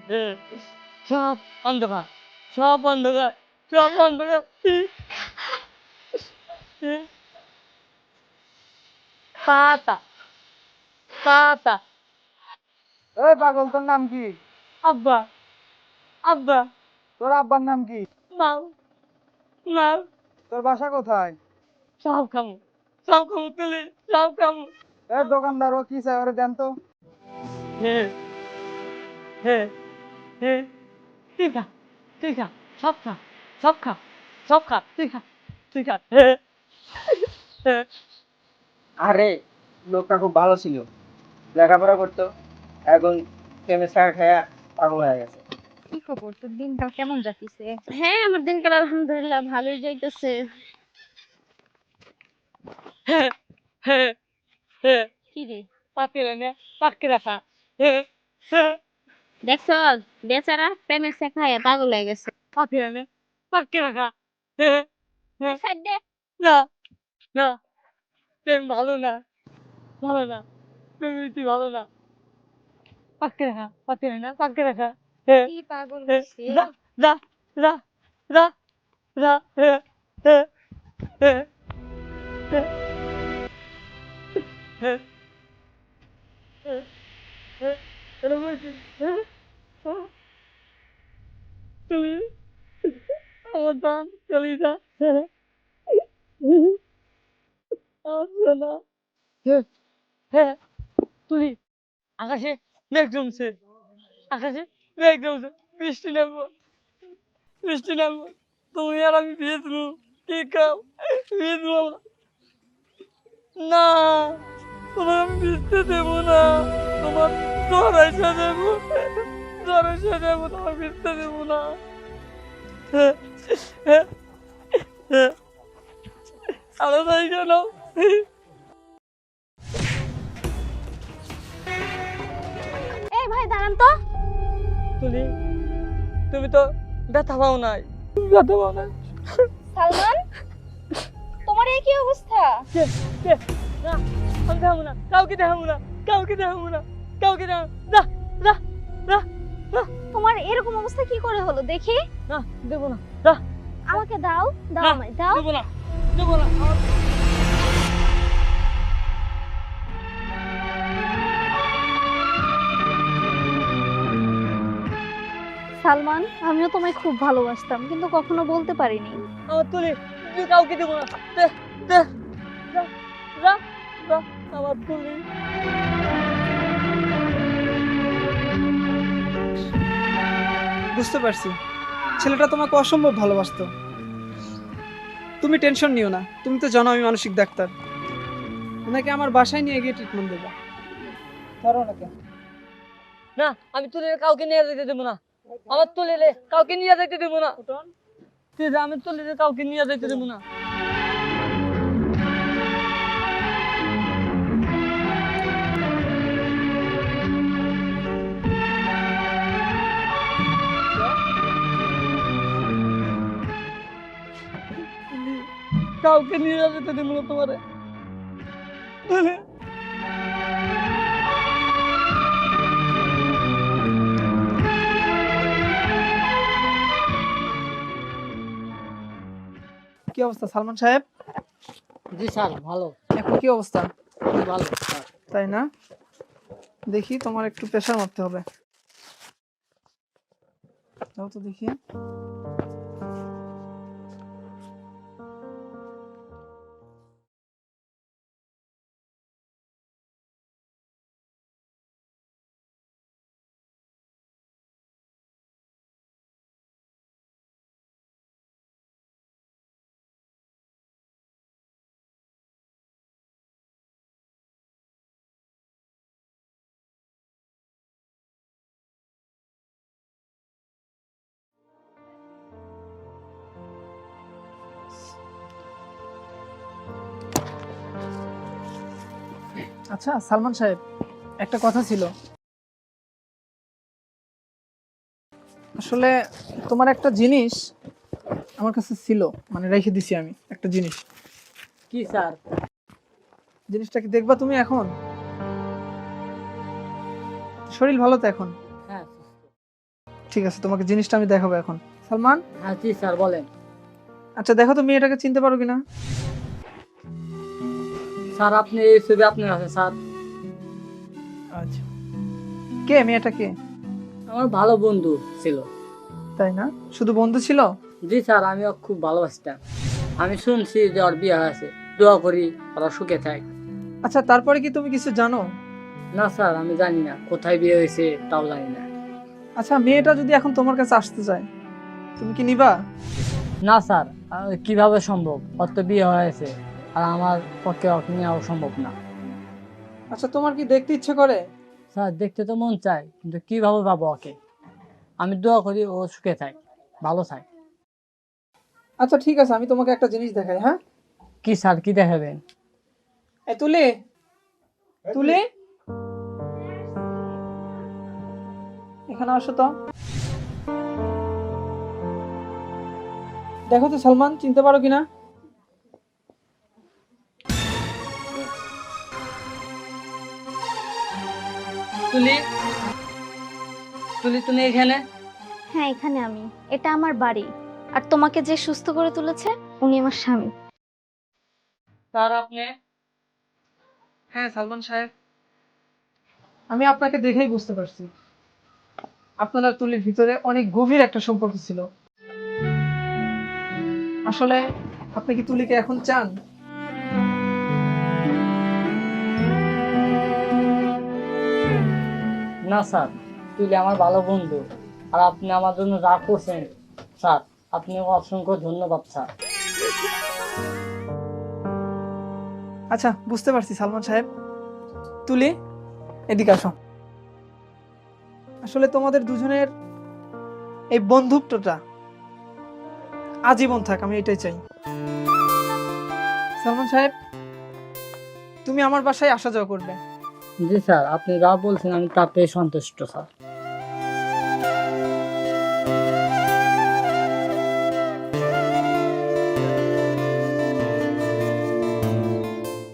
সব অন্ধকার, সব অন্ধকার, সব অন্ধকার। পাতা, পাতা। এই পাগল, তোর নাম কি? আব্বা, আব্বা। তোর আব্বার নাম কি? মাও, মাও। তোর বাসা কোথায়? সব খামু, সব খামু তুলি, সব খামু। এ দোকানদার, ও কি চাই ওরে দেন তো। হে, হে, হে। তুই খা, তুই খা, সব খা, সব খা, সব খা, তুই খা, তুই খা। হে, হে। আরে, লোকটা খুব ভালো ছিল, লেখাপড়া করতো, এখন কেমিস্ট্রি খায়া পাগল হয়ে গেছে। কি খবর, তোর দিনকাল কেমন যাচ্ছে? হ্যাঁ, আমার দিনকাল আলহামদুলিল্লাহ ভালোই যাইতেছে। হে, হে, হে। কি রে, পাতিলে নে, পাক্কি রাখা। হে, হে। দেখছ? বেচারা প্রেমের শেখায় পাগল হয়ে গেছে। পাতিলে নে, পাক্কি রাখা। হে, হে। ছাইড় দে। না, না, প্রেম ভালো না, ভালো না, প্রেম রীতি ভালো না। পাক্কি রাখা, পাতিলে না, পাক্কি রাখা। হে, কি পাগল হে। হইছে? যা, যা, যা, যা, যা। হে, হে, হে, হে, হে, হে, হে। এরকম হয়েছে। হে, হে। তুমি আমার দান চলে যা। হে, আসবে না। হে, হে। তুই আকাশে মেঘ জমছে, আকাশে মেঘ জমছে, বৃষ্টি নামবো, বৃষ্টি নামবো। তুমি আর আমি ভিজবো, কি কাম ভিজবো না, তোমার আমি ভিজতে দেবো না। তোমার জ্বর এসে দেবো, জ্বর এসে দেবো, তোমার ভিজতে দেবো না। হে, হে, হে। আলাদাই কেন? এই ভাই দাঁড়ান তো। তুলি, তুমি তো ব্যথা পাও নাই, ব্যথা পাও নাই। সালমান, তোমার এই কি অবস্থা? কে, কে? না, আমি দেখাবো না, কাউকে দেখাবো না, কাউকে দেখাবো না, কাউকে দেখাবো না। না, না, না, তোমার এরকম অবস্থা কি করে হলো দেখি? না, দেবো না, না, আমাকে দাও, দাও না, আমায় দাও। দেবো না, দেবো না। সালমান, আমিও তোমায় খুব ভালোবাসতাম, কিন্তু কখনো বলতে পারিনি। আমার তুলি, তুই কাউকে দেবো না। দে, দে, যা, যা, যা, আমার তুলি। বুঝতে পারছি, ছেলেটা তোমাকে অসম্ভব ভালোবাসতো। তুমি টেনশন নিও না, তুমি তো জানো আমি মানসিক ডাক্তার। ওনাকে আমার বাসায় নিয়ে গিয়ে ট্রিটমেন্ট দেবো। ধরো ওনাকে। না, আমি তুলিরে কাউকে নিয়ে যেতে দেবো না, আমার তুলিরে কাউকে নিয়ে যেতে দেবো না। তুই যা, আমি তুলিরে কাউকে নিয়ে যেতে দেবো না। কাউকে নিয়ে যেতে দেবো না তোমারে। কি অবস্থা সালমান সাহেব? জি স্যার, ভালো, এখন কি অবস্থা? ভালো। তাই না? দেখি, তোমার একটু প্রেশার মারতে হবে। দাও তো দেখি। আচ্ছা সালমান সাহেব, একটা কথা ছিল। আসলে তোমার একটা জিনিস আমার কাছে ছিল, মানে রেখে দিছি আমি একটা জিনিস। কি স্যার? জিনিসটা কি দেখবা তুমি এখন? শরীর ভালো তো এখন? হ্যাঁ। ঠিক আছে, তোমাকে জিনিসটা আমি দেখাবো এখন। সালমান, হ্যাঁ জি স্যার বলেন। আচ্ছা দেখো তো মেয়েটাকে চিনতে পারো কিনা। স্যার আপনি এই ছবি আপনার আছে স্যার। আচ্ছা, কে মেয়েটা, কে? আমার ভালো বন্ধু ছিল। তাই না? শুধু বন্ধু ছিল? জি স্যার, আমি ওকে খুব ভালোবাসতাম। আমি শুনছি যে ওর বিয়ে হয়েছে, দোয়া করি ওরা সুখে থাক। আচ্ছা তারপরে কি তুমি কিছু জানো? না স্যার, আমি জানি না কোথায় বিয়ে হয়েছে, তাও জানি না। আচ্ছা মেয়েটা যদি এখন তোমার কাছে আসতে চায়, তুমি কি নিবা? না স্যার, কিভাবে সম্ভব? ওর তো বিয়ে হয়েছে, আর আমার পক্ষে ওকে নেওয়া সম্ভব না। আচ্ছা তোমার কি দেখতে ইচ্ছে করে? স্যার দেখতে তো মন চায়, কিন্তু কিভাবে পাবো ওকে? আমি দোয়া করি ও সুখে থাক, ভালো থাক। আচ্ছা ঠিক আছে, আমি তোমাকে একটা জিনিস দেখাই। হ্যাঁ, কি স্যার, কি দেখাবেন? এ তুলি, তুলি এখানে আসো তো। দেখো তো সালমান, চিনতে পারো কিনা? তুলি, তুলি তুমি এখানে? হ্যাঁ, এখানে আমি। এটা আমার বাড়ি। আর তোমাকে যে সুস্থ করে তুলেছে উনি আমার স্বামী। স্যার আপনি? হ্যাঁ সালমান সাহেব, আমি আপনাকে দেখেই বুঝতে পারছি আপনার আর তুলির ভিতরে অনেক গভীর একটা সম্পর্ক ছিল। আসলে আপনি কি তুলিকে এখন চান? না স্যার, তুলি আমার ভালো বন্ধু, আর আপনি আমার জন্য যা করছেন স্যার, আপনাকে অসংখ্য ধন্যবাদ স্যার। আচ্ছা বুঝতে পারছি সালমান সাহেব। তুলি এদিকে আসো। আসলে তোমাদের দুজনের এই বন্ধুত্বটা আজীবন থাক, আমি এটাই চাই। সালমান সাহেব, তুমি আমার বাসায় আসা যাওয়া করবে। জি স্যার, আপনি যা বলছেন আমি তাতে সন্তুষ্ট স্যার।